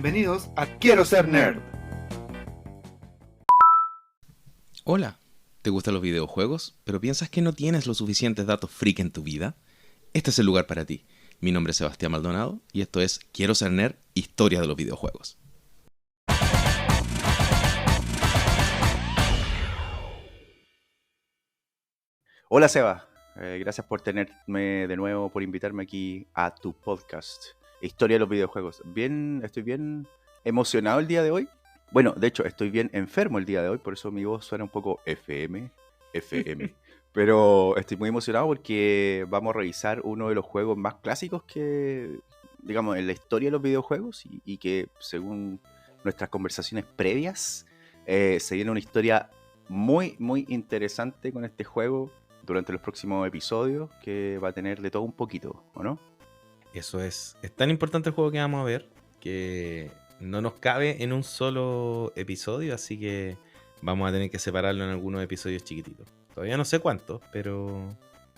Bienvenidos a Quiero Ser Nerd. Hola, ¿te gustan los videojuegos, pero piensas que no tienes los suficientes datos freak en tu vida? Este es el lugar para ti. Mi nombre es Sebastián Maldonado y esto es Quiero Ser Nerd, Historia de los videojuegos. Hola Seba, gracias por tenerme de nuevo, por invitarme aquí a tu podcast, Historia de los videojuegos. Estoy bien emocionado el día de hoy. Bueno, de hecho, estoy bien enfermo el día de hoy, por eso mi voz suena un poco FM. Pero estoy muy emocionado porque vamos a revisar uno de los juegos más clásicos que, digamos, en la historia de los videojuegos y que, según nuestras conversaciones previas, se viene una historia muy, muy interesante con este juego durante los próximos episodios, que va a tener de todo un poquito, ¿o no? Eso es tan importante el juego que vamos a ver que no nos cabe en un solo episodio, así que vamos a tener que separarlo en algunos episodios chiquititos. Todavía no sé cuántos, pero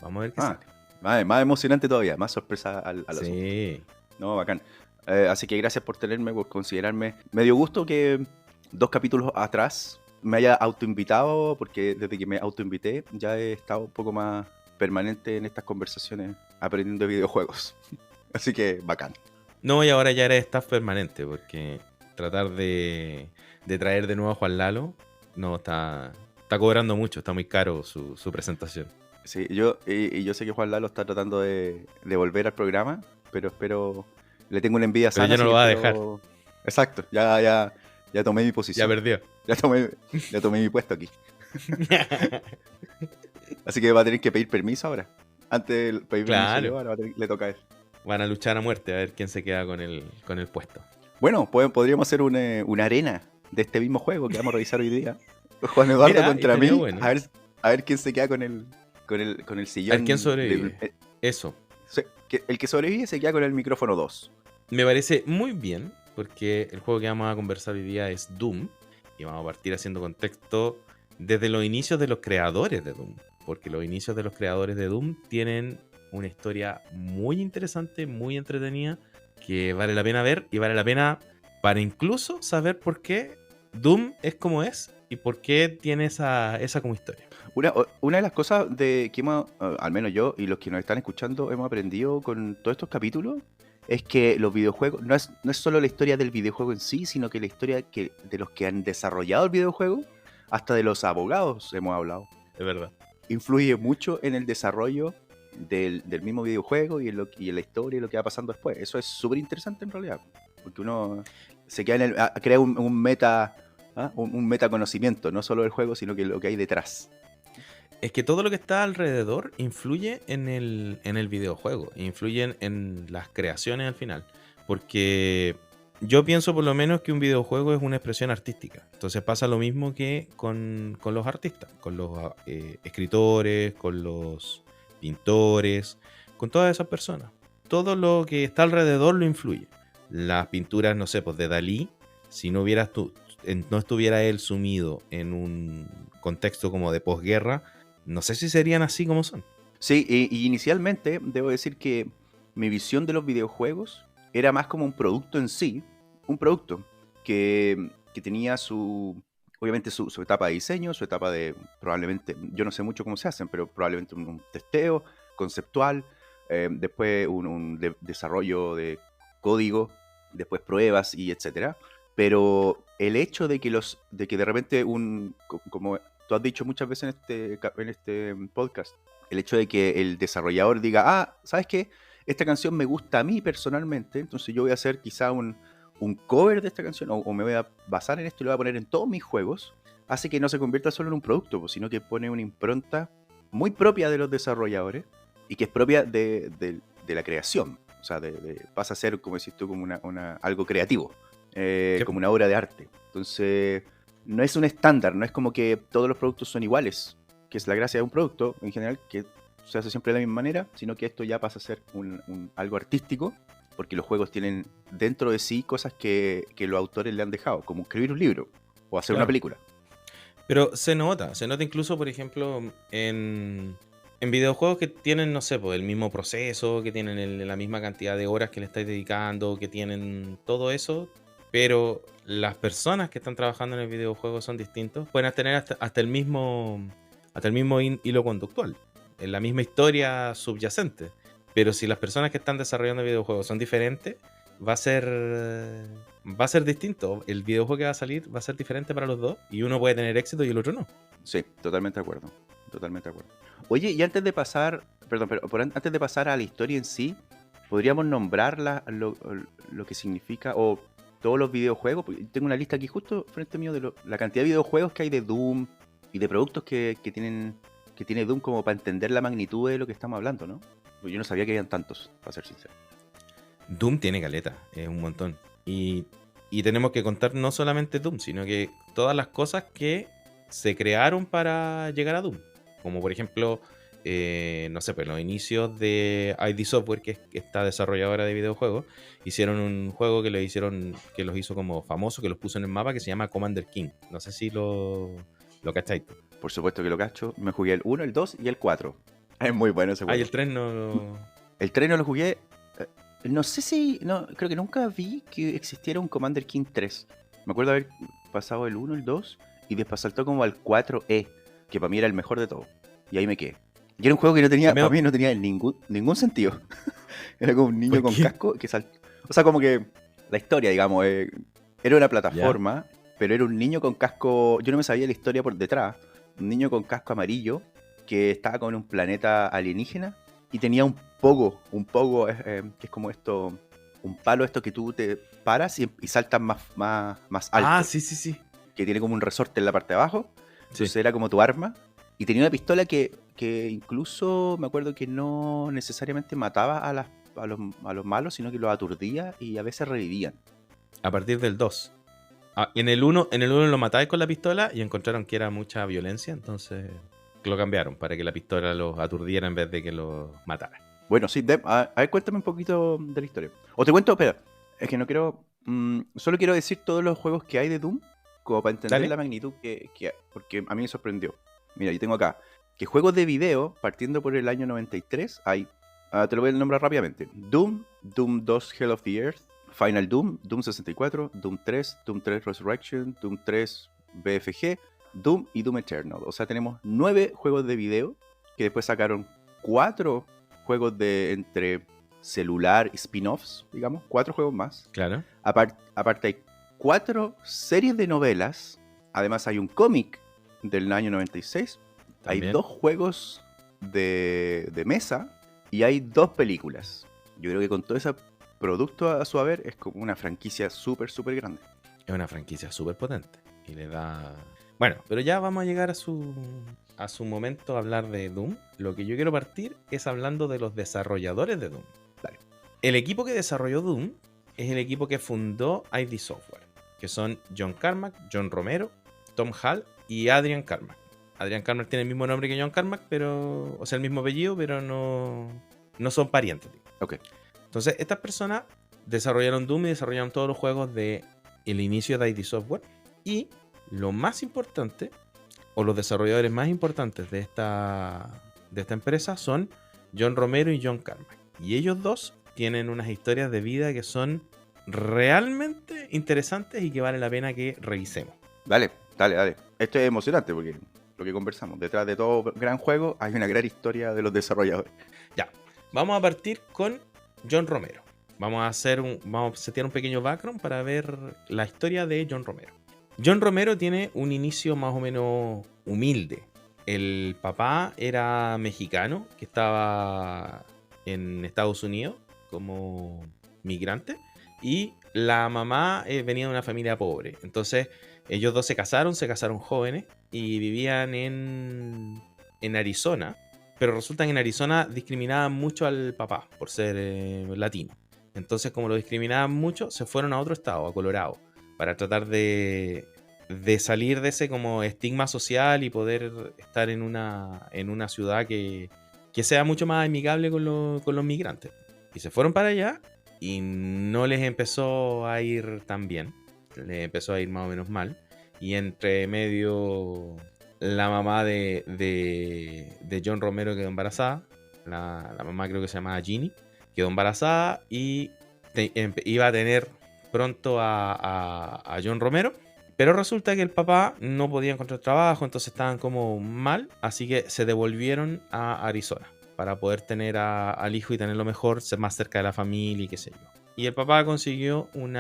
vamos a ver qué sale. Más emocionante todavía, más sorpresa al asunto. Sí. No, bacán. Así que gracias por tenerme, por considerarme. Me dio gusto que 2 capítulos atrás me haya autoinvitado, porque desde que me autoinvité ya he estado un poco más permanente en estas conversaciones aprendiendo de videojuegos. Así que bacán. No, y ahora ya eres staff permanente, porque tratar de traer de nuevo a Juan Lalo no está cobrando mucho, está muy caro su presentación. Sí, yo sé que Juan Lalo está tratando de volver al programa, pero espero, le tengo una envidia sana. Pero ya no lo va a dejar. Exacto, ya tomé mi posición. Ya perdió. Ya tomé mi puesto aquí. Así que va a tener que pedir permiso ahora. Antes de pedir permiso, ahora le toca a él. Van a luchar a muerte a ver quién se queda con el puesto. Bueno, podríamos hacer una arena de este mismo juego que vamos a revisar hoy día. Juan Eduardo contra mí. Bueno. A ver quién se queda con el sillón. A ver quién sobrevive. Eso. El que sobrevive se queda con el micrófono 2. Me parece muy bien, porque el juego que vamos a conversar hoy día es Doom. Y vamos a partir haciendo contexto desde los inicios de los creadores de Doom. Porque los inicios de los creadores de Doom tienen una historia muy interesante, muy entretenida, que vale la pena ver y vale la pena para incluso saber por qué Doom es como es y por qué tiene esa como historia. Una de las cosas de que hemos, al menos yo y los que nos están escuchando, hemos aprendido con todos estos capítulos, es que los videojuegos no es solo la historia del videojuego en sí, sino que la historia de los que han desarrollado el videojuego, hasta de los abogados hemos hablado. Es verdad. Influye mucho en el desarrollo del mismo videojuego y en la historia y lo que va pasando después. Eso es súper interesante en realidad, porque uno se queda crea un meta conocimiento, no solo del juego, sino que lo que hay detrás. Es que todo lo que está alrededor influye en el videojuego, influye en las creaciones al final, porque yo pienso por lo menos que un videojuego es una expresión artística. Entonces pasa lo mismo que con los artistas, con los escritores, con los pintores, con todas esas personas. Todo lo que está alrededor lo influye. Las pinturas, no sé, pues de Dalí, si no estuviera él sumido en un contexto como de posguerra, no sé si serían así como son. Sí, y inicialmente debo decir que mi visión de los videojuegos era más como un producto en sí, un producto que tenía obviamente su etapa de diseño, su etapa de, probablemente, yo no sé mucho cómo se hacen, pero probablemente un testeo conceptual, después un desarrollo de código, después pruebas y etcétera. Pero el hecho de que de repente como tú has dicho muchas veces en este podcast, el hecho de que el desarrollador diga, ¿sabes qué? Esta canción me gusta a mí personalmente, entonces yo voy a hacer quizá un cover de esta canción, o me voy a basar en esto y lo voy a poner en todos mis juegos, hace que no se convierta solo en un producto, sino que pone una impronta muy propia de los desarrolladores y que es propia de la creación. O sea, pasa a ser, como decís tú, como algo creativo, como una obra de arte. Entonces, no es un estándar, no es como que todos los productos son iguales, que es la gracia de un producto en general, que se hace siempre de la misma manera, sino que esto ya pasa a ser algo artístico, porque los juegos tienen dentro de sí cosas que los autores le han dejado, como escribir un libro o hacer una película. Pero se nota incluso, por ejemplo, en videojuegos que tienen, no sé, pues el mismo proceso, que tienen la misma cantidad de horas que le estáis dedicando, que tienen todo eso, pero las personas que están trabajando en el videojuego son distintos, pueden tener hasta el mismo hilo conductual, en la misma historia subyacente. Pero si las personas que están desarrollando el videojuego son diferentes, va a ser distinto. El videojuego que va a salir va a ser diferente para los dos, y uno puede tener éxito y el otro no. Sí, totalmente de acuerdo. Totalmente de acuerdo. Oye, y antes de pasar, perdón, pero antes de pasar a la historia en sí, podríamos nombrar lo que significa, o todos los videojuegos, porque tengo una lista aquí justo frente mío de la cantidad de videojuegos que hay de Doom y de productos que tiene Doom, como para entender la magnitud de lo que estamos hablando, ¿no? Pues yo no sabía que habían tantos, para ser sincero. Doom tiene caleta, es un montón. Y tenemos que contar no solamente Doom, sino que todas las cosas que se crearon para llegar a Doom. Como por ejemplo, no sé, pues los inicios de ID Software, que es esta desarrolladora de videojuegos, hicieron un juego que los hizo como famosos, que los puso en el mapa, que se llama Commander King. No sé si lo cacháis. Por supuesto que lo cacho. Me jugué el 1, el 2 y el 4. Es muy bueno ese juego. Y el 3 no... El 3 no lo jugué. No sé si... No, creo que nunca vi que existiera un Commander King 3. Me acuerdo haber pasado el 1, el 2 y después saltó como al 4E, que para mí era el mejor de todo. Y ahí me quedé. Y era un juego que no tenía, para mí no tenía ningún sentido. Era como un niño con casco que saltó. O sea, como que la historia, digamos, era una plataforma, pero era un niño con casco. Yo no me sabía la historia por detrás. Un niño con casco amarillo que estaba con un planeta alienígena y tenía un pogo, que es como esto, un palo esto que tú te paras y saltas más alto. Ah, sí. Que tiene como un resorte en la parte de abajo. Entonces Sí. era como tu arma. Y tenía una pistola que incluso me acuerdo que no necesariamente mataba a los malos, sino que los aturdía y a veces revivían. A partir del 2. En el 1 lo matabais con la pistola y encontraron que era mucha violencia, entonces lo cambiaron para que la pistola los aturdiera en vez de que los matara. Bueno, sí, a ver, cuéntame un poquito de la historia. O te cuento, espera, es que no quiero... solo quiero decir todos los juegos que hay de Doom, como para entender Dale. la magnitud que porque a mí me sorprendió. Mira, yo tengo acá que juegos de video, partiendo por el año 93, hay... te lo voy a nombrar rápidamente. Doom, Doom 2 Hell of the Earth, Final Doom, Doom 64, Doom 3, Doom 3 Resurrection, Doom 3 BFG, Doom y Doom Eternal. O sea, tenemos 9 juegos de video que después sacaron 4 juegos de entre celular y spin-offs, digamos, 4 juegos más. Claro. Aparte hay 4 series de novelas. Además hay un cómic del año 96. También. Hay 2 juegos de mesa y hay 2 películas. Yo creo que con todo ese producto a su haber es como una franquicia súper grande. Es una franquicia súper potente y le da... Bueno, pero ya vamos a llegar a su momento a hablar de Doom. Lo que yo quiero partir es hablando de los desarrolladores de Doom. Dale. El equipo que desarrolló Doom es el equipo que fundó ID Software, que son John Carmack, John Romero, Tom Hall y Adrian Carmack. Adrian Carmack tiene el mismo nombre que John Carmack, o sea, el mismo apellido, pero no son parientes. Ok. Entonces, estas personas desarrollaron Doom y desarrollaron todos los juegos de el inicio de ID Software. Y lo más importante, o los desarrolladores más importantes de esta empresa, son John Romero y John Carmack. Y ellos dos tienen unas historias de vida que son realmente interesantes y que vale la pena que revisemos. Dale. Esto es emocionante porque lo que conversamos, detrás de todo gran juego hay una gran historia de los desarrolladores. Ya, vamos a partir con John Romero. Vamos a setear un pequeño background para ver la historia de John Romero. John Romero tiene un inicio más o menos humilde. El papá era mexicano, que estaba en Estados Unidos como migrante, y la mamá venía de una familia pobre. Entonces ellos dos se casaron jóvenes y vivían en Arizona. Pero resulta que en Arizona discriminaban mucho al papá por ser latino. Entonces, como lo discriminaban mucho, se fueron a otro estado, a Colorado, para tratar de salir de ese como estigma social y poder estar en una ciudad que sea mucho más amigable con los migrantes. Y se fueron para allá y no les empezó a ir tan bien. Les empezó a ir más o menos mal. Y entre medio... la mamá de John Romero quedó embarazada. La mamá creo que se llamaba Ginny. Quedó embarazada y iba a tener pronto a John Romero. Pero resulta que el papá no podía encontrar trabajo, entonces estaban como mal, así que se devolvieron a Arizona para poder tener al hijo y tenerlo mejor, ser más cerca de la familia y qué sé yo. Y el papá consiguió un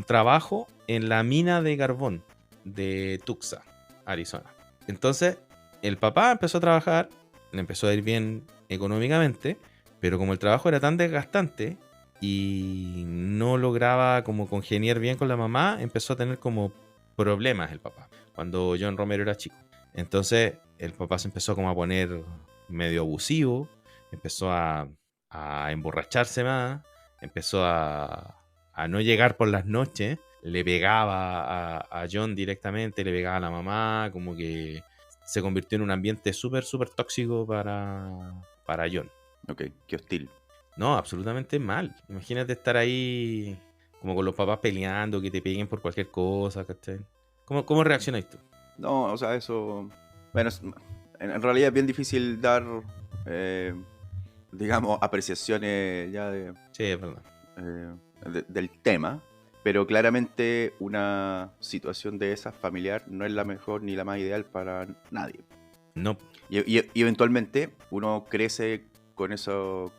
trabajo en la mina de carbón de Tucson, Arizona. Entonces, el papá empezó a trabajar, le empezó a ir bien económicamente, pero como el trabajo era tan desgastante y no lograba como congeniar bien con la mamá, empezó a tener como problemas el papá, cuando John Romero era chico. Entonces, el papá se empezó como a poner medio abusivo, empezó a emborracharse más, empezó a no llegar por las noches, le pegaba a John directamente, le pegaba a la mamá, como que se convirtió en un ambiente súper, súper tóxico para John. Ok, qué hostil. No, absolutamente mal. Imagínate estar ahí como con los papás peleando, que te peguen por cualquier cosa, ¿cachai? ¿Cómo reaccionas tú? No, o sea, eso... Bueno, en realidad es bien difícil dar, digamos, apreciaciones ya Sí, es verdad. del tema, pero claramente una situación de esa familiar no es la mejor ni la más ideal para nadie. No, Y eventualmente uno crece con eso,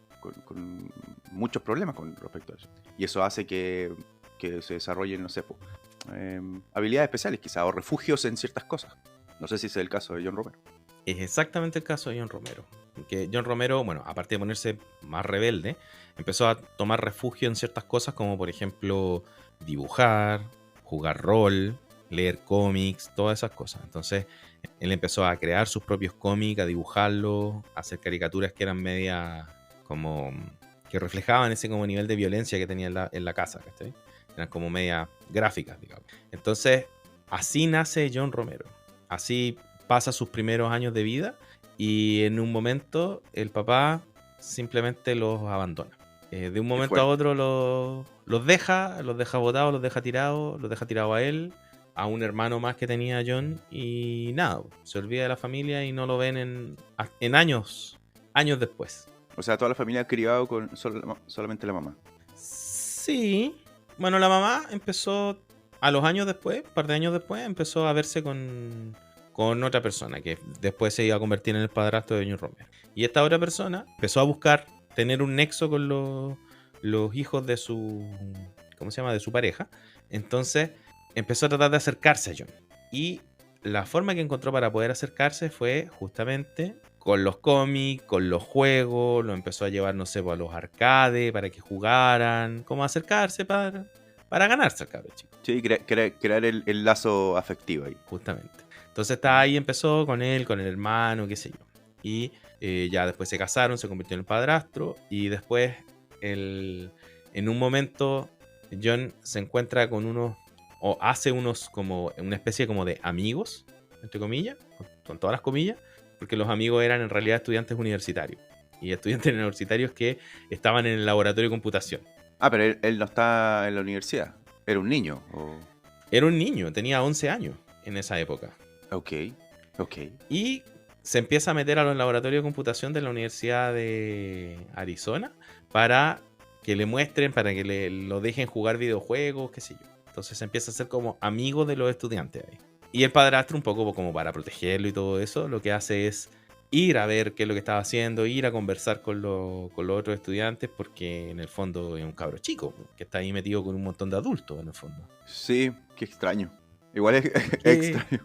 con muchos problemas con respecto a eso. Y eso hace que se desarrollen, no sé, habilidades especiales quizás, o refugios en ciertas cosas. No sé si ese es el caso de John Romero. es exactamente el caso de John Romero. Que John Romero, bueno, aparte de ponerse más rebelde, empezó a tomar refugio en ciertas cosas como por ejemplo dibujar, jugar rol, leer cómics, todas esas cosas. Entonces él empezó a crear sus propios cómics, a dibujarlos, a hacer caricaturas que eran media como que reflejaban ese como nivel de violencia que tenía en la casa, ¿cachai? Eran como media gráficas, digamos. Entonces así nace John Romero. Así pasa sus primeros años de vida y en un momento el papá simplemente los abandona. De un momento a otro los deja botados, los deja tirado a él, a un hermano más que tenía John y nada, se olvida de la familia y no lo ven en años después. O sea, toda la familia ha criado con solamente la mamá. Sí, bueno, la mamá empezó a los años después, un par de años después, empezó a verse con otra persona que después se iba a convertir en el padrastro de John Romero. Y esta otra persona empezó a buscar tener un nexo con los hijos de su, ¿cómo se llama? De su pareja. Entonces empezó a tratar de acercarse a John. Y la forma que encontró para poder acercarse fue justamente con los cómics, con los juegos, lo empezó a llevar, no sé, a los arcades para que jugaran, como acercarse para ganarse al cabrón chico. Sí, crear el lazo afectivo ahí. Justamente. Entonces está ahí, empezó con él, con el hermano, qué sé yo. Y ya después se casaron, se convirtió en el padrastro. Y después, en un momento, John se encuentra con unos, o hace unos como, una especie como de amigos, entre comillas, con todas las comillas, porque los amigos eran en realidad estudiantes universitarios. Y estudiantes universitarios que estaban en el laboratorio de computación. Ah, pero él no está en la universidad. Era un niño. Era un niño, tenía 11 años en esa época. Ok. Y se empieza a meter a los laboratorios de computación de la Universidad de Arizona para que le muestren, para que lo dejen jugar videojuegos, qué sé yo. Entonces se empieza a ser como amigo de los estudiantes ahí. Y el padrastro, un poco como para protegerlo y todo eso, lo que hace es ir a ver qué es lo que estaba haciendo, ir a conversar con los otros estudiantes, porque en el fondo es un cabro chico, que está ahí metido con un montón de adultos en el fondo. Sí, qué extraño. Igual es extraño.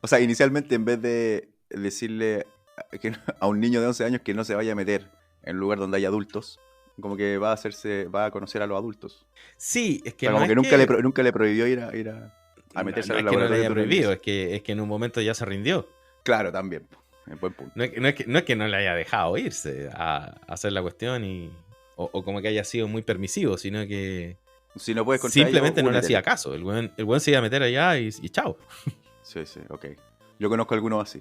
O sea, inicialmente en vez de decirle a un niño de 11 años que no se vaya a meter en un lugar donde hay adultos, como que va a conocer a los adultos. Sí, es que o sea, no como es que nunca le prohibió ir a meterse no al es que no le laboratorio. haya prohibido, es que en un momento ya se rindió. Claro, también. Buen punto. No es que no le haya dejado irse a hacer la cuestión o como que haya sido muy permisivo, sino que Si no puedes contra simplemente ellos, no le únete. hacía caso. El buen se iba a meter allá y chao. Sí, ok. Yo conozco algunos así.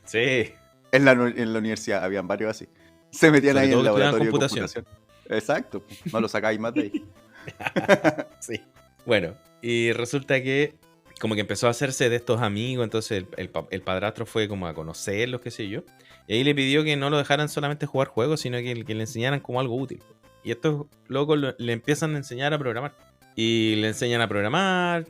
Sí. En la universidad habían varios así. Se metían Sobre ahí en todo el que estudiaban laboratorio de computación. computación. Exacto. No lo sacáis más de ahí. Sí. Bueno, y resulta que como que empezó a hacerse de estos amigos, entonces el padrastro fue como a conocerlos, qué sé yo. Y ahí le pidió que no lo dejaran solamente jugar juegos, sino que le enseñaran como algo útil. Y estos locos le empiezan a enseñar a programar. Y le enseñan a programar.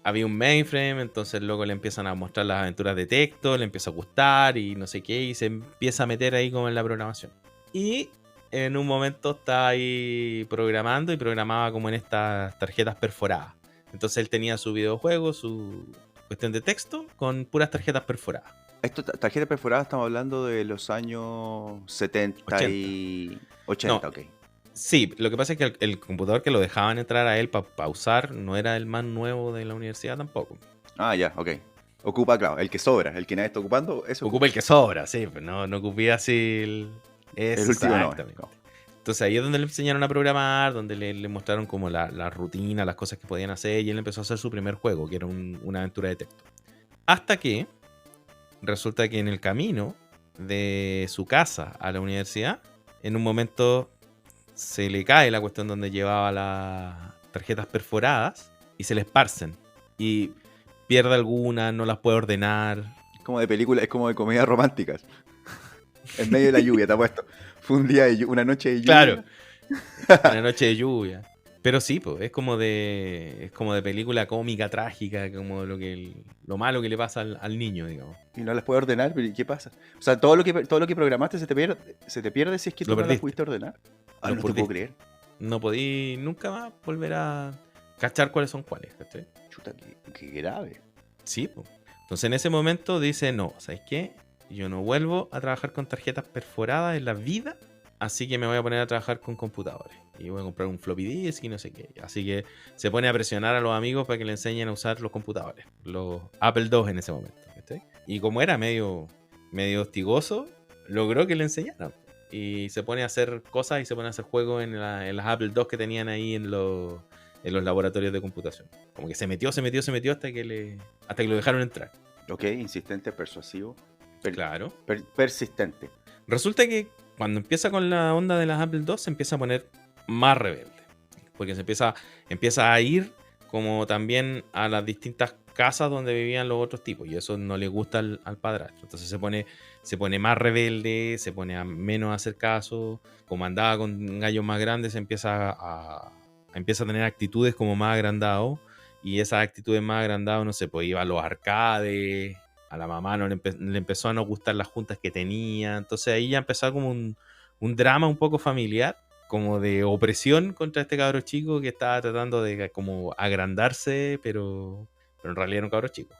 Había un mainframe, entonces el loco le empiezan a mostrar las aventuras de texto, le empieza a gustar y no sé qué, y se empieza a meter ahí como en la programación. Y en un momento está ahí programando y programaba como en estas tarjetas perforadas. Entonces él tenía su videojuego, su cuestión de texto, con puras tarjetas perforadas. Esto, tarjeta perforada, estamos hablando de los años 70 y 80, No, ok. sí, lo que pasa es que el computador que lo dejaban entrar a él para usar no era el más nuevo de la universidad tampoco. Ah, ya, ok. Ocupa, claro, el que sobra, el que nadie está ocupando, eso Ocupa el que sobra, sí, pues no ocupía así el último no. Exactamente. Entonces ahí es donde le enseñaron a programar, donde le mostraron como la rutina, las cosas que podían hacer, y él empezó a hacer su primer juego, que era una aventura de texto. Hasta que resulta que en el camino de su casa a la universidad, en un momento se le cae la cuestión donde llevaba las tarjetas perforadas y se le esparcen. Y pierde algunas, no las puede ordenar. Es como de película, es como de comedias románticas. En medio de la lluvia, te apuesto. Fue un día una noche de lluvia. Claro, una noche de lluvia. Pero sí, pues, es como de película cómica, trágica, como lo malo que le pasa al niño, digamos. Y no las puedes ordenar, pero ¿y qué pasa? O sea, todo lo que programaste se te pierde si es que tú no las pudiste ordenar. Ah, no te puedo creer. No podí nunca más volver a cachar cuáles son cuáles, ¿cachai? Chuta, qué grave. Sí, pues. Entonces en ese momento dice, no, ¿sabes qué? Yo no vuelvo a trabajar con tarjetas perforadas en la vida, así que me voy a poner a trabajar con computadores. Y voy a comprar un floppy disk y no sé qué. Así que se pone a presionar a los amigos para que le enseñen a usar los computadores. Los Apple II en ese momento. ¿Viste? Y como era medio hostigoso, logró que le enseñaran. Y se pone a hacer cosas y se pone a hacer juegos en las Apple II que tenían ahí en los laboratorios de computación. Como que se metió hasta que lo dejaron entrar. Ok, insistente, persuasivo. Claro. Persistente. Resulta que cuando empieza con la onda de las Apple II se empieza a poner más rebelde. Porque se empieza a ir como también a las distintas casas donde vivían los otros tipos. Y eso no le gusta al padrastro. Entonces se pone más rebelde, se pone a menos a hacer caso. Como andaba con gallos más grandes, empieza a tener actitudes como más agrandado. Y esas actitudes más agrandadas, no sé, pues iba a los arcades. A la mamá le empezó a no gustar las juntas que tenía. Entonces ahí ya empezó como un drama un poco familiar, como de opresión contra este cabro chico que estaba tratando de como agrandarse, pero en realidad era un cabro chico.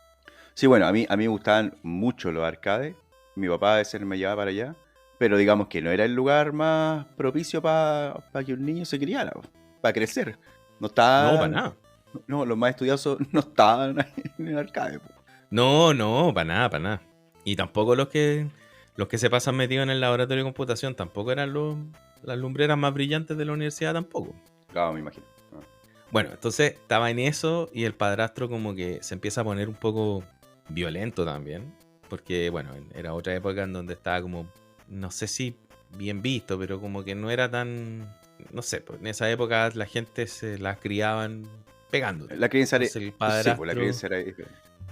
Sí, bueno, a mí me gustaban mucho los arcades. Mi papá a veces me llevaba para allá, pero digamos que no era el lugar más propicio para que un niño se criara, para crecer. No estaban... No, para nada. No, los más estudiosos no estaban ahí en el arcade. No, para nada. Y tampoco los que se pasan metidos en el laboratorio de computación tampoco eran las lumbreras más brillantes de la universidad tampoco. Claro, me imagino. Bueno, entonces estaba en eso y el padrastro como que se empieza a poner un poco violento también. Porque, bueno, era otra época en donde estaba como, no sé si bien visto, pero como que no era tan, no sé, pues en esa época la gente se las criaban pegando. La crianza era... El padrastro... Sí, pues la crianza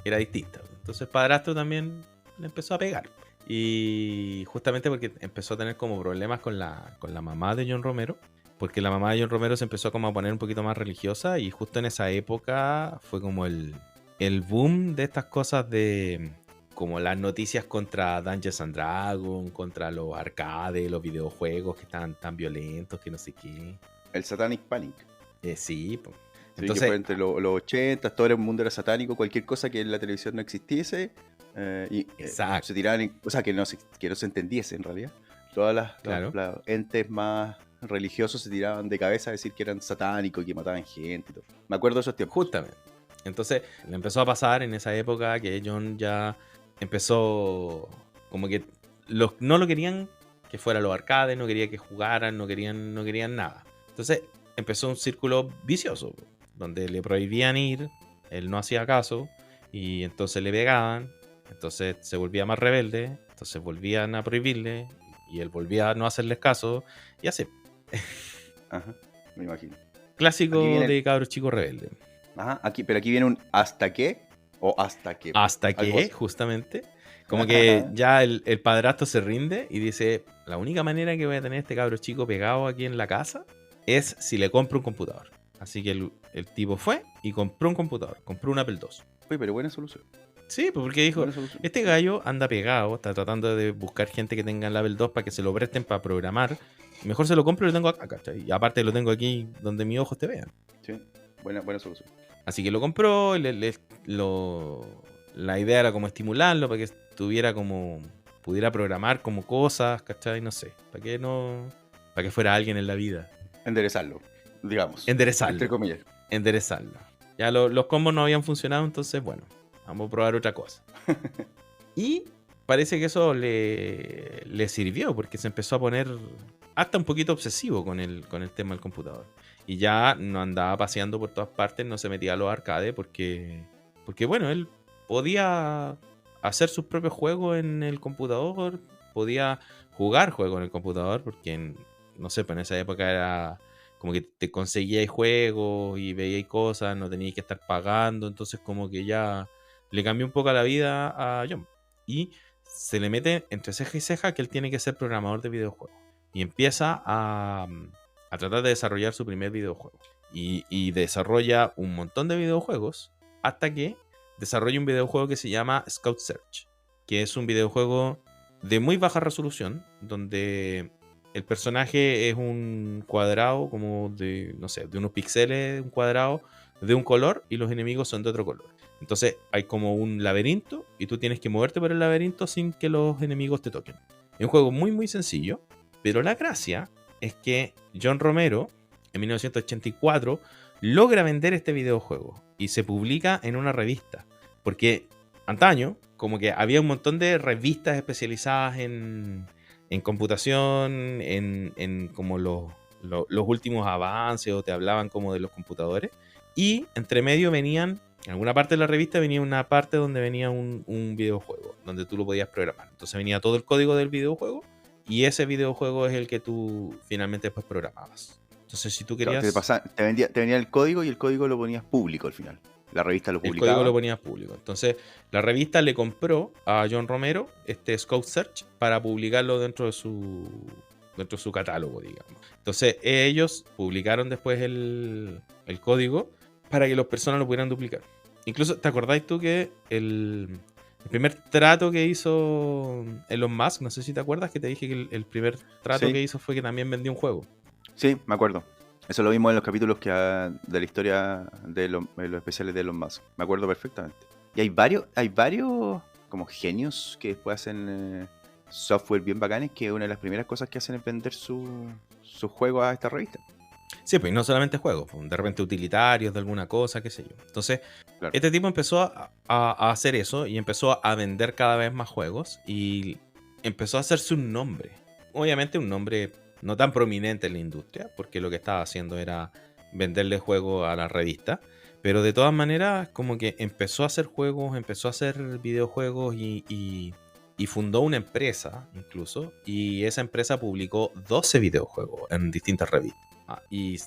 era distinta. Entonces el padrastro también le empezó a pegar. Y justamente porque empezó a tener como problemas con la mamá de John Romero. Porque la mamá de John Romero se empezó como a poner un poquito más religiosa. Y justo en esa época fue como el boom de estas cosas de... Como las noticias contra Dungeons and Dragons, contra los arcades, los videojuegos que estaban tan violentos, que no sé qué. El Satanic Panic. Sí, pues. Entonces, que fue entre los 80, todo el mundo era satánico, cualquier cosa que en la televisión no existiese, se tiraban, o sea, que no se entendiese en realidad. Todas las entes más religiosos se tiraban de cabeza a decir que eran satánicos y que mataban gente y todo. Me acuerdo de esos tiempos. Justamente. Entonces, le empezó a pasar en esa época que John ya empezó como que no lo querían que fuera a los arcades, no quería que jugaran, no querían nada. Entonces, empezó un círculo vicioso, donde le prohibían ir, él no hacía caso, y entonces le pegaban, entonces se volvía más rebelde, entonces volvían a prohibirle, y él volvía a no hacerles caso, y así. Ajá, me imagino. Clásico de cabros chicos rebelde. Ajá, pero aquí viene un ¿hasta qué? O ¿hasta qué? Hasta que, justamente, como que ya el padrastro se rinde y dice, la única manera que voy a tener este cabro chico pegado aquí en la casa es si le compro un computador. Así que el tipo fue y compró un computador, compró un Apple II. Oye, pero buena solución. Sí, pues porque dijo, Buena solución. este gallo anda pegado, está tratando de buscar gente que tenga el Apple II para que se lo presten para programar. Mejor se lo compro y lo tengo acá, ¿cachai? Y aparte lo tengo aquí donde mis ojos te vean. Sí, buena solución. Así que lo compró, la idea era como estimularlo para que estuviera como, pudiera programar como cosas, ¿cachai? No sé, para que fuera alguien en la vida. Enderezarlo, digamos. Enderezarlo. Entre comillas. Enderezarlo. Ya los combos no habían funcionado, entonces bueno, vamos a probar otra cosa. Y parece que eso le sirvió, porque se empezó a poner hasta un poquito obsesivo con el tema del computador. Y ya no andaba paseando por todas partes, no se metía a los arcades, porque bueno, él podía hacer sus propios juegos en el computador, podía jugar juegos en el computador, porque no sé, pues en esa época era como que te conseguíais juegos y veíais cosas, no teníais que estar pagando, entonces como que ya le cambió un poco la vida a John. Y se le mete entre ceja y ceja que él tiene que ser programador de videojuegos. Y empieza a tratar de desarrollar su primer videojuego. Y desarrolla un montón de videojuegos hasta que desarrolla un videojuego que se llama Scout Search, que es un videojuego de muy baja resolución, donde el personaje es un cuadrado como de, no sé, de unos píxeles, un cuadrado de un color y los enemigos son de otro color. Entonces hay como un laberinto y tú tienes que moverte por el laberinto sin que los enemigos te toquen. Es un juego muy muy sencillo, pero la gracia es que John Romero en 1984 logra vender este videojuego y se publica en una revista. Porque antaño, como que había un montón de revistas especializadas en computación, en como los últimos avances, o te hablaban como de los computadores. Y entre medio venían, en alguna parte de la revista venía una parte donde venía un videojuego, donde tú lo podías programar. Entonces venía todo el código del videojuego y ese videojuego es el que tú finalmente después programabas. Entonces si tú querías... Claro, te venía el código y el código lo ponías público al final. La revista lo el publicaba. código lo ponías público. Entonces la revista le compró a John Romero este Scout Search para publicarlo dentro de su catálogo, digamos. Entonces ellos publicaron después el código para que las personas lo pudieran duplicar. Incluso, ¿te acordáis tú que el primer trato que hizo Elon Musk, no sé si te acuerdas, que te dije que el primer trato que hizo fue que también vendió un juego? Sí, me acuerdo. Eso lo vimos en los capítulos de la historia de los especiales de Elon Musk. Me acuerdo perfectamente. Y hay varios como genios que después hacen software bien bacanes, que una de las primeras cosas que hacen es vender sus juegos a esta revista. Sí, pues no solamente juegos, de repente utilitarios de alguna cosa, qué sé yo. Entonces, claro, este tipo empezó a hacer eso y empezó a vender cada vez más juegos y empezó a hacerse un nombre. Obviamente un nombre no tan prominente en la industria, porque lo que estaba haciendo era venderle juegos a la revista. Pero de todas maneras, como que empezó a hacer juegos, empezó a hacer videojuegos y fundó una empresa incluso. Y esa empresa publicó 12 videojuegos en distintas revistas. Y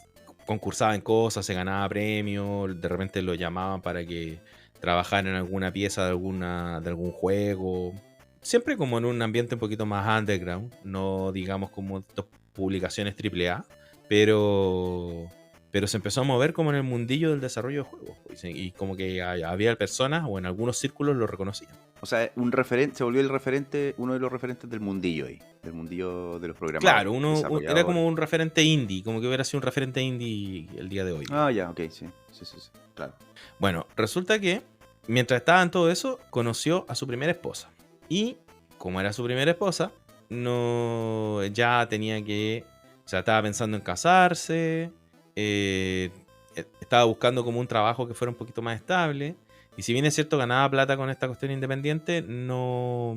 concursaba en cosas, se ganaba premios, de repente lo llamaban para que trabajara en alguna pieza de algún juego. Siempre como en un ambiente un poquito más underground, no digamos como publicaciones AAA, pero se empezó a mover como en el mundillo del desarrollo de juegos. Y como que había personas, o en algunos círculos lo reconocían. O sea, se volvió uno de los referentes del mundillo ahí, del mundillo de los programadores. Claro, era como un referente indie, como que hubiera sido un referente indie el día de hoy. Ah, ya, ok, sí, claro. Bueno, resulta que mientras estaba en todo eso, conoció a su primera esposa. Y como era su primera esposa, ya tenía que... O sea, estaba pensando en casarse, estaba buscando como un trabajo que fuera un poquito más estable. Y si bien es cierto, ganaba plata con esta cuestión independiente, no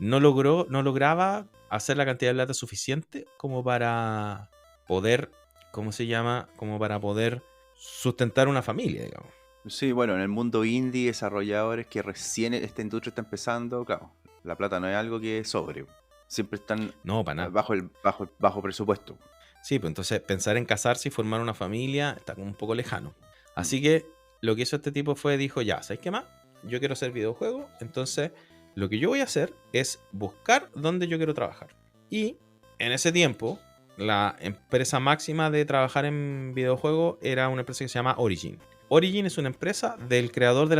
lograba hacer la cantidad de plata suficiente como para poder, ¿cómo se llama? Como para poder sustentar una familia, digamos. Sí, bueno, en el mundo indie, desarrolladores que recién esta industria está empezando, claro, la plata no es algo que sobre. Siempre están bajo presupuesto. Sí, pues entonces pensar en casarse y formar una familia está como un poco lejano. Así que lo que hizo este tipo dijo, ya, ¿sabes qué más? Yo quiero hacer videojuegos, entonces lo que yo voy a hacer es buscar dónde yo quiero trabajar. Y en ese tiempo, la empresa máxima de trabajar en videojuegos era una empresa que se llama Origin. Origin es una empresa del creador de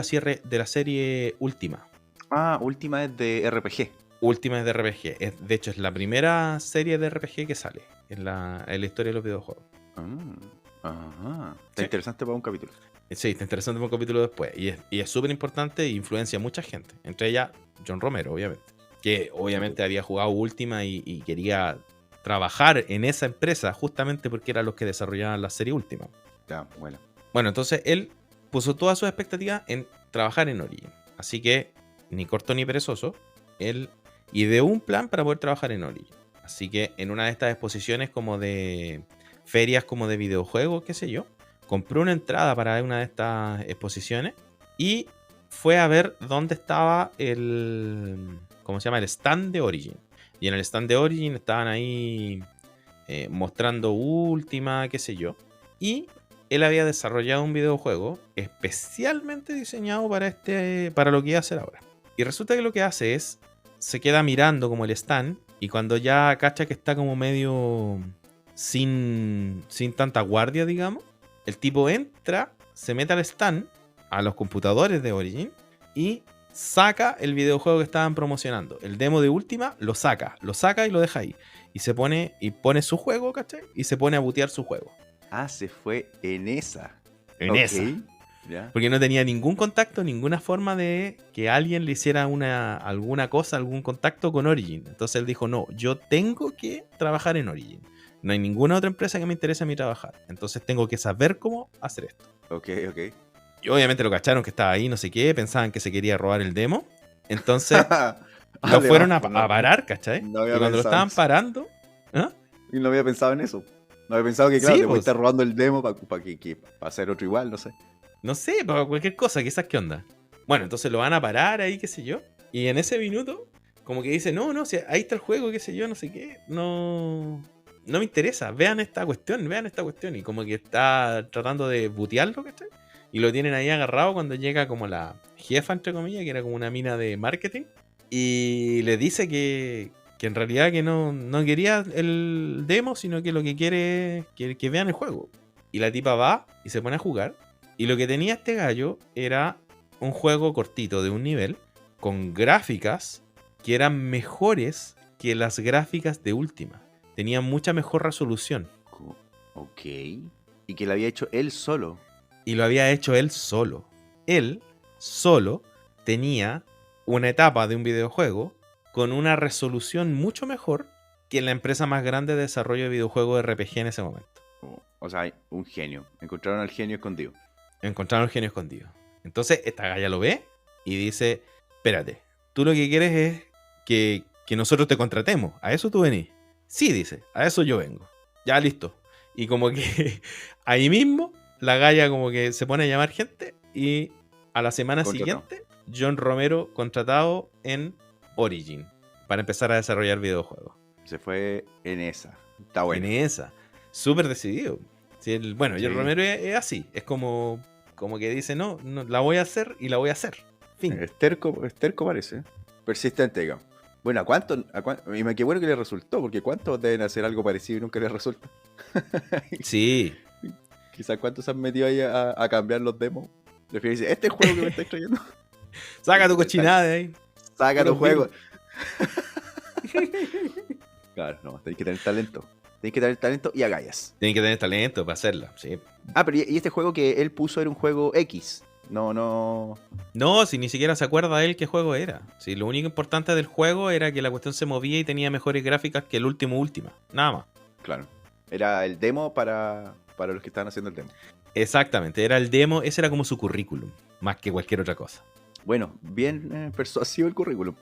la serie Ultima. Ah, Última es de RPG. Ultima es de RPG. De hecho, es la primera serie de RPG que sale en la historia de los videojuegos. Ajá. Está Sí. interesante para un capítulo. Sí, está interesante un capítulo después. Y es súper importante e influencia a mucha gente. Entre ellas, John Romero, obviamente. Que obviamente había jugado Ultima y quería trabajar en esa empresa justamente porque eran los que desarrollaban la serie Ultima. Ya, bueno. Bueno, entonces él puso todas sus expectativas en trabajar en Origin. Así que, ni corto ni perezoso, él ideó un plan para poder trabajar en Origin. Así que en una de estas exposiciones como de ferias como de videojuegos, qué sé yo, compró una entrada para una de estas exposiciones y fue a ver dónde estaba ¿cómo se llama? El stand de Origin. Y en el stand de Origin estaban ahí mostrando Ultima, qué sé yo. Y él había desarrollado un videojuego especialmente diseñado para lo que iba a hacer ahora. Y resulta que lo que hace es, se queda mirando como el stand y cuando ya cacha que está como medio sin tanta guardia, digamos, el tipo entra, se mete al stand, a los computadores de Origin y saca el videojuego que estaban promocionando. El demo de Ultima lo saca y lo deja ahí. Y pone su juego, ¿cachai? Y se pone a bootear su juego. Ah, se fue en esa. En Ok. esa. Ya. Porque no tenía ningún contacto, ninguna forma de que alguien le hiciera alguna cosa, algún contacto con Origin. Entonces él dijo, no, yo tengo que trabajar en Origin. No hay ninguna otra empresa que me interese a mí trabajar. Entonces tengo que saber cómo hacer esto. Ok. Y obviamente lo cacharon que estaba ahí, no sé qué, pensaban que se quería robar el demo. Entonces lo Además, fueron a pues, no, parar, ¿cachai? no había Y cuando lo pensado estaban en eso. parando, ¿ah? Y no había pensado en eso. No había pensado que, claro, Sí, te voy a pues. estar robando el demo para hacer otro igual, no sé. No sé, para cualquier cosa, quizás qué onda. Bueno, entonces lo van a parar ahí, qué sé yo. Y en ese minuto, como que dice, no, si ahí está el juego, qué sé yo, no sé qué. No me interesa, vean esta cuestión. Y como que está tratando de butearlo, ¿cachai? Y lo tienen ahí agarrado cuando llega como la jefa, entre comillas, que era como una mina de marketing. Y le dice que en realidad que no quería el demo, sino que lo que quiere es que vean el juego. Y la tipa va y se pone a jugar. Y lo que tenía este gallo era un juego cortito de un nivel con gráficas que eran mejores que las gráficas de Ultima. Tenían mucha mejor resolución. Ok. Y que lo había hecho él solo. Y lo había hecho él solo. Él solo tenía una etapa de un videojuego con una resolución mucho mejor que la empresa más grande de desarrollo de videojuegos de RPG en ese momento. O sea, un genio. Encontraron al genio escondido. Encontraron el genio escondido. Entonces esta galla lo ve y dice, espérate, tú lo que quieres es que nosotros te contratemos. ¿A eso tú venís? Sí, dice, a eso yo vengo. Ya, listo. Y como que ahí mismo la galla como que se pone a llamar gente y a la semana Contratado. siguiente John Romero contratado en Origin para empezar a desarrollar videojuegos. Se fue en esa. Está bueno. En esa. Súper decidido. Sí, bueno, Sí. John Romero es así. Es como que dice, no, la voy a hacer y la voy a hacer. Fin. Esterco parece. Persistente, digamos. Bueno, y qué bueno que le resultó, porque ¿cuántos deben hacer algo parecido y nunca les resulta? Sí. Quizás cuántos se han metido ahí a cambiar los demos. Prefiero decir, este juego que me estáis trayendo. Saca tu cochinada de ahí. Saca tu Puro juego. Claro, no, tenéis que tener talento. Tenéis que tener talento y agallas. Tienen que tener talento para hacerla, sí. Ah, pero y este juego que él puso era un juego X. No. No, si ni siquiera se acuerda él qué juego era. Si lo único importante del juego era que la cuestión se movía y tenía mejores gráficas que el Ultima. Nada más. Claro. Era el demo para los que estaban haciendo el demo. Exactamente, era el demo, ese era como su currículum, más que cualquier otra cosa. Bueno, bien persuasivo el currículum.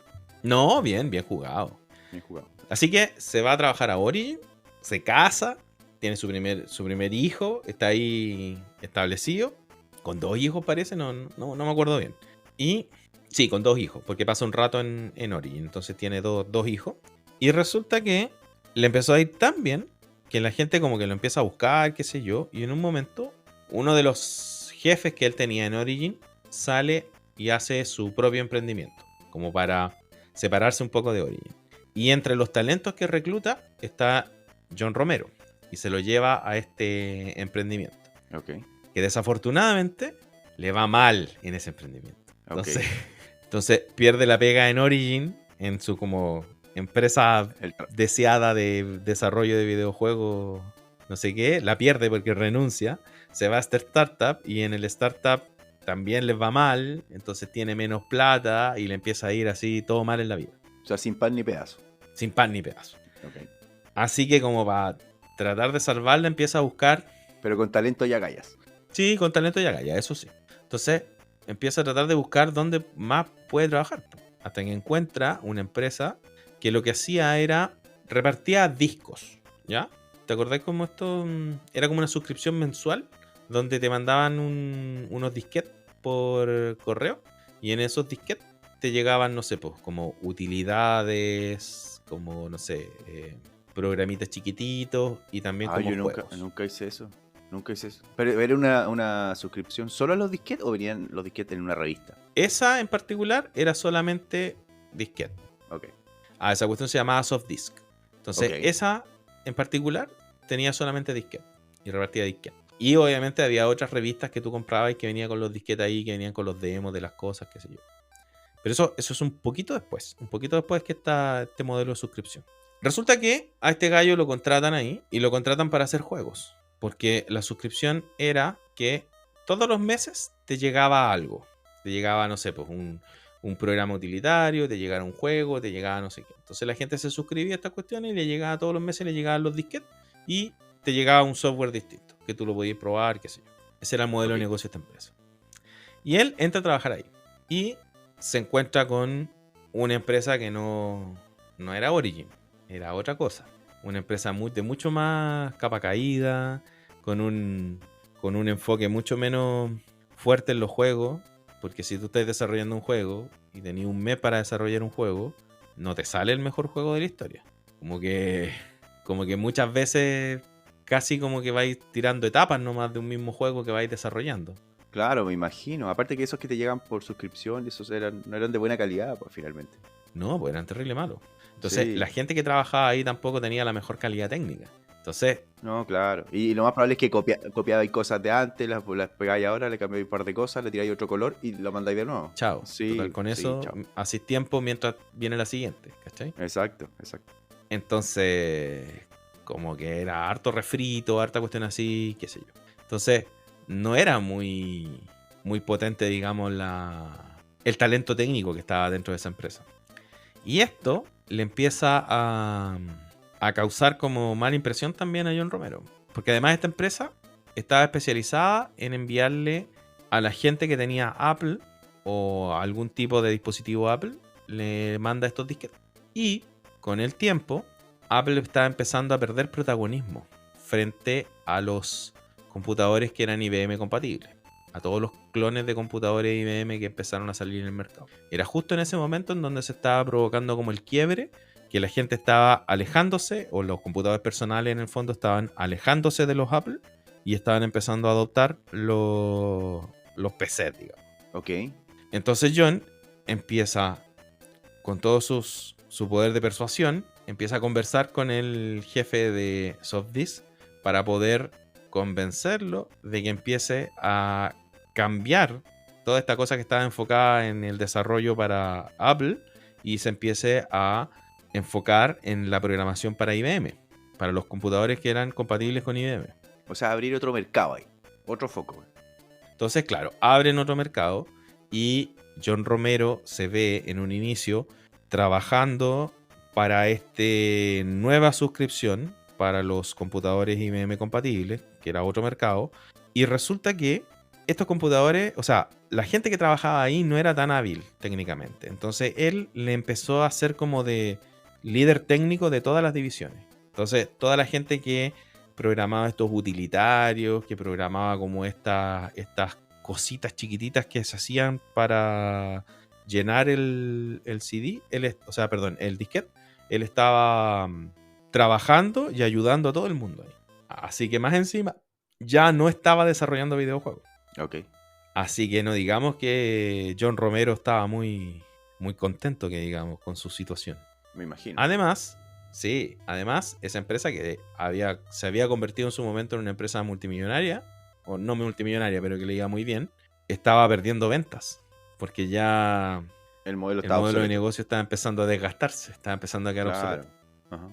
No, bien jugado. Bien jugado. Así que se va a trabajar a Origin, se casa, tiene su primer hijo, está ahí establecido, con 2 hijos parece, no me acuerdo bien. Y sí, con 2 hijos, porque pasa un rato en Origin, entonces tiene dos hijos. Y resulta que le empezó a ir tan bien que la gente como que lo empieza a buscar, qué sé yo, y en un momento uno de los jefes que él tenía en Origin sale y hace su propio emprendimiento, como para separarse un poco de Origin. Y entre los talentos que recluta está John Romero y se lo lleva a este emprendimiento. Ok. Que desafortunadamente le va mal en ese emprendimiento. Ok. Entonces pierde la pega en Origin, en su como empresa deseada de desarrollo de videojuegos, no sé qué, la pierde porque renuncia, se va a esta startup y en el startup también les va mal, entonces tiene menos plata y le empieza a ir así todo mal en la vida. O sea, sin pan ni pedazo. Sin pan ni pedazo. Ok. Así que como para tratar de salvarla empieza a buscar... Pero con talento y agallas. Sí, con talento y agallas, eso sí. Entonces empieza a tratar de buscar dónde más puede trabajar. Hasta que encuentra una empresa que lo que hacía era repartía discos, ¿ya? ¿Te acordás cómo esto era como una suscripción mensual? Donde te mandaban unos disquetes por correo. Y en esos disquetes te llegaban, no sé, pues, como utilidades, como, no sé, programitas chiquititos y también como yo juegos. nunca hice eso. Nunca hice eso. ¿Pero era una suscripción solo a los disquetes o venían los disquetes en una revista? Esa en particular era solamente disquete. Ok. Esa cuestión se llamaba soft disk. Entonces, Ok. esa en particular tenía solamente disquete y repartía disquete. Y obviamente había otras revistas que tú comprabas y que venían con los disquetes ahí, que venían con los demos de las cosas, qué sé yo. Pero eso es un poquito después que está este modelo de suscripción. Resulta que a este gallo lo contratan ahí y lo contratan para hacer juegos. Porque la suscripción era que todos los meses te llegaba algo. Te llegaba, no sé, pues un programa utilitario, te llegaba un juego, te llegaba no sé qué. Entonces la gente se suscribía a esta cuestión y le llegaba todos los meses, le llegaban los disquetes y te llegaba un software distinto, que tú lo podías probar, qué sé yo. Ese era el modelo de negocio de esta empresa. Y él entra a trabajar ahí. Y se encuentra con una empresa que no era Origin, era otra cosa. Una empresa de mucho más capa caída, con un enfoque mucho menos fuerte en los juegos, porque si tú estás desarrollando un juego y tenías un mes para desarrollar un juego, no te sale el mejor juego de la historia. Como que muchas veces casi como que vais tirando etapas nomás de un mismo juego que vais desarrollando. Claro, me imagino. Aparte que esos que te llegan por suscripción, esos no eran de buena calidad, pues finalmente. No, pues eran terrible malos. Entonces, Sí. la gente que trabajaba ahí tampoco tenía la mejor calidad técnica. Entonces, No, claro. Y lo más probable es que copiabais cosas de antes, las pegáis ahora, le cambiáis un par de cosas, le tiráis otro color y lo mandáis de nuevo. chao. Sí, Total, con sí, eso chao. hacís tiempo mientras viene la siguiente, ¿cachai? Exacto. Entonces, como que era harto refrito, harta cuestión así, qué sé yo. Entonces, no era muy potente, digamos, el talento técnico que estaba dentro de esa empresa. Y esto le empieza a causar como mala impresión también a John Romero. Porque además esta empresa estaba especializada en enviarle a la gente que tenía Apple o algún tipo de dispositivo Apple, le manda estos disquetes. Y con el tiempo, Apple estaba empezando a perder protagonismo frente a los computadores que eran IBM compatibles, a todos los clones de computadores IBM que empezaron a salir en el mercado. Era justo en ese momento en donde se estaba provocando como el quiebre, que la gente estaba alejándose, o los computadores personales en el fondo estaban alejándose de los Apple y estaban empezando a adoptar los PCs, digamos. Ok. Entonces John empieza, con todo su poder de persuasión, empieza a conversar con el jefe de SoftDisk para poder convencerlo de que empiece a cambiar toda esta cosa que estaba enfocada en el desarrollo para Apple y se empiece a enfocar en la programación para IBM, para los computadores que eran compatibles con IBM. O sea, abrir otro mercado ahí, otro foco. Entonces, claro, abren otro mercado y John Romero se ve en un inicio trabajando para esta nueva suscripción para los computadores IBM compatibles, que era otro mercado, y resulta que estos computadores, o sea, la gente que trabajaba ahí no era tan hábil técnicamente. Entonces él le empezó a hacer como de líder técnico de todas las divisiones. Entonces toda la gente que programaba estos utilitarios, que programaba como estas cositas chiquititas que se hacían para llenar el CD, el disquete, él estaba trabajando y ayudando a todo el mundo ahí. Así que más encima, ya no estaba desarrollando videojuegos. Ok. Así que no digamos que John Romero estaba muy contento, que digamos, con su situación. Me imagino. Además, Sí, además, esa empresa que se había convertido en su momento en una empresa multimillonaria, o no multimillonaria, pero que le iba muy bien, estaba perdiendo ventas, porque ya El modelo el está modelo de obsoleto. negocio estaba empezando a desgastarse, estaba empezando a quedar Claro. obsoleto. Ajá.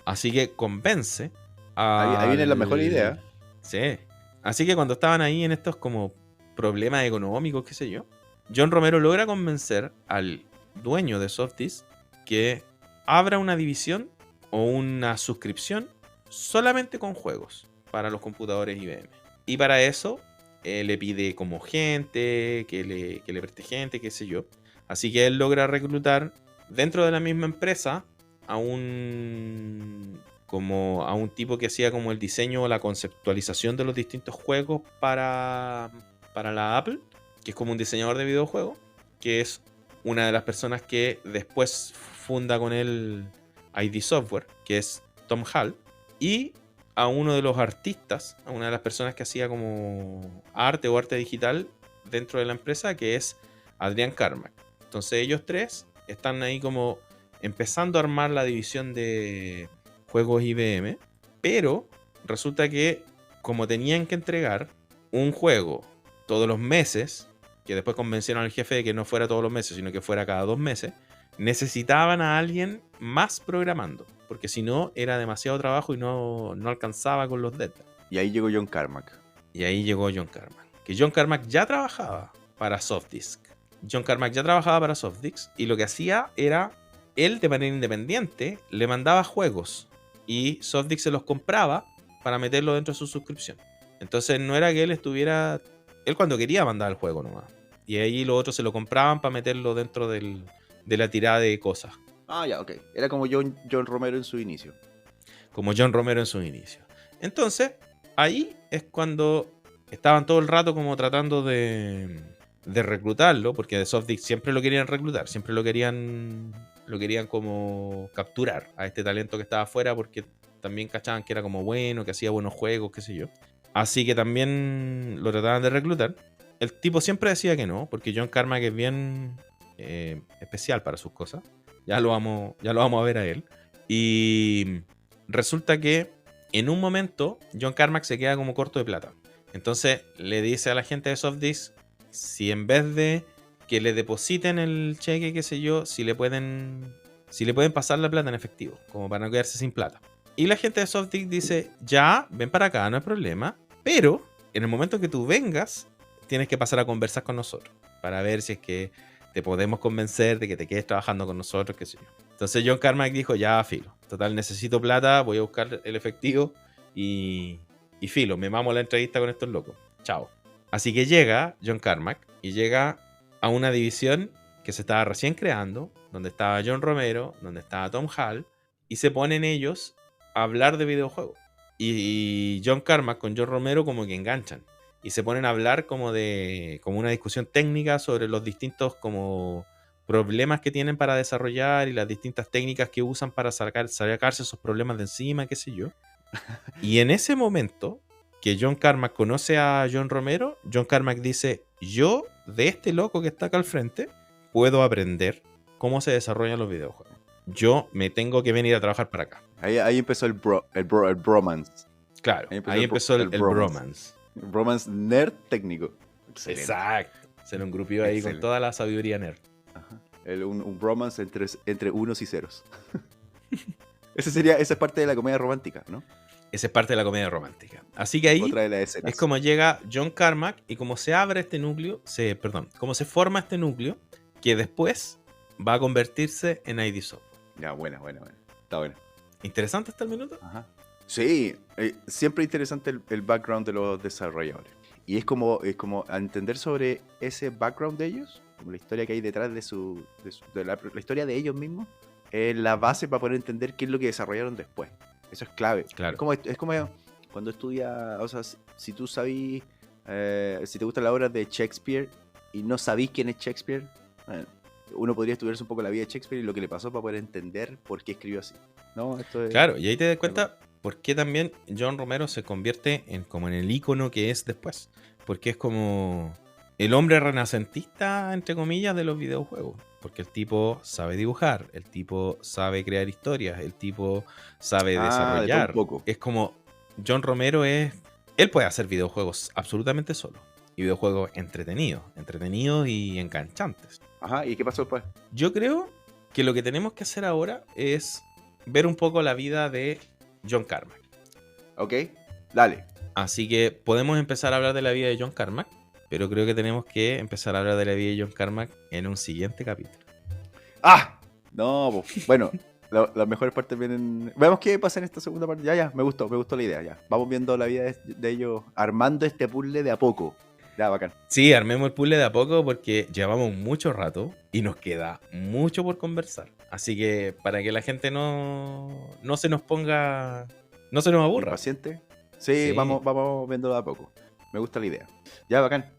Así que convence Ahí viene la mejor al... idea. Sí. Así que cuando estaban ahí en estos como problemas económicos, qué sé yo, John Romero logra convencer al dueño de Softis que abra una división o una suscripción solamente con juegos para los computadores IBM. Y para eso le pide como gente, que le preste gente, qué sé yo. Así que él logra reclutar dentro de la misma empresa a un tipo que hacía como el diseño o la conceptualización de los distintos juegos para la Apple, que es como un diseñador de videojuegos, que es una de las personas que después funda con él ID Software, que es Tom Hall, y a uno de los artistas, a una de las personas que hacía como arte o arte digital dentro de la empresa, que es Adrian Carmack. Entonces ellos tres están ahí como empezando a armar la división de juegos IBM, pero resulta que como tenían que entregar un juego todos los meses, que después convencieron al jefe de que no fuera todos los meses, sino que fuera cada 2 meses, necesitaban a alguien más programando, porque si no era demasiado trabajo y no alcanzaba con los deadlines. Y ahí llegó John Carmack. Y ahí llegó John Carmack, que John Carmack ya trabajaba para Softdisk. John Carmack ya trabajaba para Softdisk y lo que hacía era, él de manera independiente le mandaba juegos y Softdisk se los compraba para meterlo dentro de su suscripción. Entonces no era que él estuviera... Él cuando quería mandaba el juego nomás. Y ahí los otros se lo compraban para meterlo dentro de la tirada de cosas. Ah, ya, ok. Era como John Romero en su inicio. Como John Romero en sus inicios. Entonces, ahí es cuando estaban todo el rato como tratando de reclutarlo, porque de Softdisk siempre lo querían reclutar, siempre lo querían como capturar a este talento que estaba afuera, porque también cachaban que era como bueno, que hacía buenos juegos, qué sé yo. Así que también lo trataban de reclutar. El tipo siempre decía que no, porque John Carmack es bien especial para sus cosas. Ya lo vamos a ver a él. Y resulta que en un momento John Carmack se queda como corto de plata. Entonces le dice a la gente de Softdisk si en vez de que le depositen el cheque, qué sé yo, si le pueden pasar la plata en efectivo, como para no quedarse sin plata. Y la gente de Softdisk dice, ya, ven para acá, no hay problema, pero en el momento que tú vengas, tienes que pasar a conversar con nosotros, para ver si es que te podemos convencer de que te quedes trabajando con nosotros, qué sé yo. Entonces John Carmack dijo, ya, filo, total, necesito plata, voy a buscar el efectivo y filo, me mamo la entrevista con estos locos. Chao. Así que llega John Carmack y llega a una división que se estaba recién creando, donde estaba John Romero, donde estaba Tom Hall, y se ponen ellos a hablar de videojuegos. Y John Carmack con John Romero como que enganchan. Y se ponen a hablar como una discusión técnica sobre los distintos como problemas que tienen para desarrollar y las distintas técnicas que usan para sacarse esos problemas de encima, qué sé yo. Y en ese momento que John Carmack conoce a John Romero, John Carmack dice, yo de este loco que está acá al frente puedo aprender cómo se desarrollan los videojuegos. Yo me tengo que venir a trabajar para acá. Ahí empezó el bromance. Claro, ahí empezó el bromance. El bromance nerd técnico. Excelente. Exacto. Se lo engrupió ahí con toda la sabiduría nerd. Ajá. Un bromance entre unos y ceros. Esa es parte de la comedia romántica, ¿no? Esa es parte de la comedia romántica. Así que ahí Otra de las escenas. es como llega John Carmack y como se abre este núcleo, como se forma este núcleo, que después va a convertirse en ID Software. Ya, buena. Está buena. ¿Interesante hasta el minuto? Ajá. Sí, siempre interesante el background de los desarrolladores. Y es como a entender sobre ese background de ellos, como la historia que hay detrás de la historia de ellos mismos, es la base para poder entender qué es lo que desarrollaron después. Eso es clave. Claro. Es como cuando estudias, o sea, si tú sabís, si te gustan las obras de Shakespeare y no sabís quién es Shakespeare, bueno, uno podría estudiarse un poco la vida de Shakespeare y lo que le pasó para poder entender por qué escribió así. ¿No? Esto es... Claro, y ahí te das cuenta por qué también John Romero se convierte como en el ícono que es después. Porque es como el hombre renacentista, entre comillas, de los videojuegos. porque el tipo sabe dibujar, el tipo sabe crear historias, el tipo sabe De todo desarrollar. un poco. Es como John Romero él puede hacer videojuegos absolutamente solo. Y videojuegos entretenidos y enganchantes. Ajá, ¿y qué pasó después? Yo creo que lo que tenemos que hacer ahora es ver un poco la vida de John Carmack. Ok, dale. Así que podemos empezar a hablar de la vida de John Carmack, pero creo que tenemos que empezar a hablar de la vida de John Carmack en un siguiente capítulo. ¡Ah! No, pues, bueno, las mejores partes vienen... Veamos qué pasa en esta segunda parte. Ya, me gustó la idea, ya. Vamos viendo la vida de ellos armando este puzzle de a poco. Ya, bacán. Sí, armemos el puzzle de a poco porque llevamos mucho rato y nos queda mucho por conversar. Así que para que la gente no se nos ponga... No se nos aburra. ¿Paciente? Sí, Sí. Vamos viéndolo de a poco. Me gusta la idea. Ya, bacán.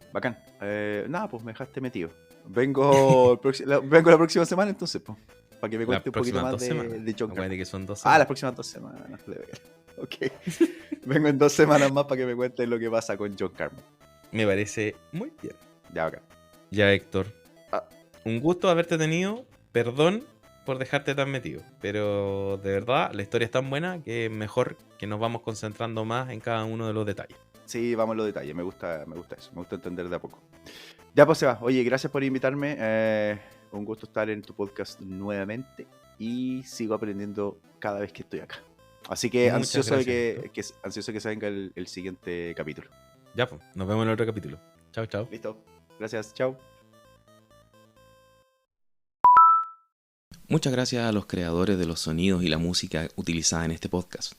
Nada, pues me dejaste metido. Vengo la próxima semana entonces, pues. Para que me cuente un poquito más de John Carmack. Que son 2 Ah, semanas. las próximas 2 semanas. Ok. Vengo en 2 semanas más para que me cuentes lo que pasa con John Carmack. Me parece muy bien. Ya, bacán. Ya, Héctor. Ah. Un gusto haberte tenido. Perdón por dejarte tan metido. Pero de verdad, la historia es tan buena que es mejor que nos vamos concentrando más en cada uno de los detalles. Sí, vamos a los detalles. Me gusta eso. Me gusta entender de a poco. Ya, pues, Seba. Oye, gracias por invitarme. Un gusto estar en tu podcast nuevamente. Y sigo aprendiendo cada vez que estoy acá. Así que Muchas ansioso gracias, ansioso que se venga el siguiente capítulo. Ya, pues, nos vemos en el otro capítulo. Chao, chao. Listo. Gracias. Chao. Muchas gracias a los creadores de los sonidos y la música utilizada en este podcast.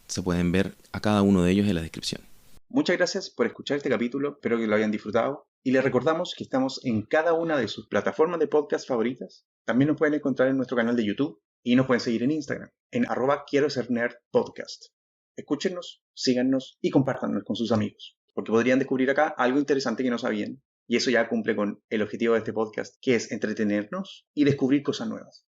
Se pueden ver a cada uno de ellos en la descripción. Muchas gracias por escuchar este capítulo, espero que lo hayan disfrutado y les recordamos que estamos en cada una de sus plataformas de podcast favoritas. También nos pueden encontrar en nuestro canal de YouTube y nos pueden seguir en Instagram, en @QuieroSerNerdPodcast. Escúchenos, síganos y compártanos con sus amigos, porque podrían descubrir acá algo interesante que no sabían y eso ya cumple con el objetivo de este podcast, que es entretenernos y descubrir cosas nuevas.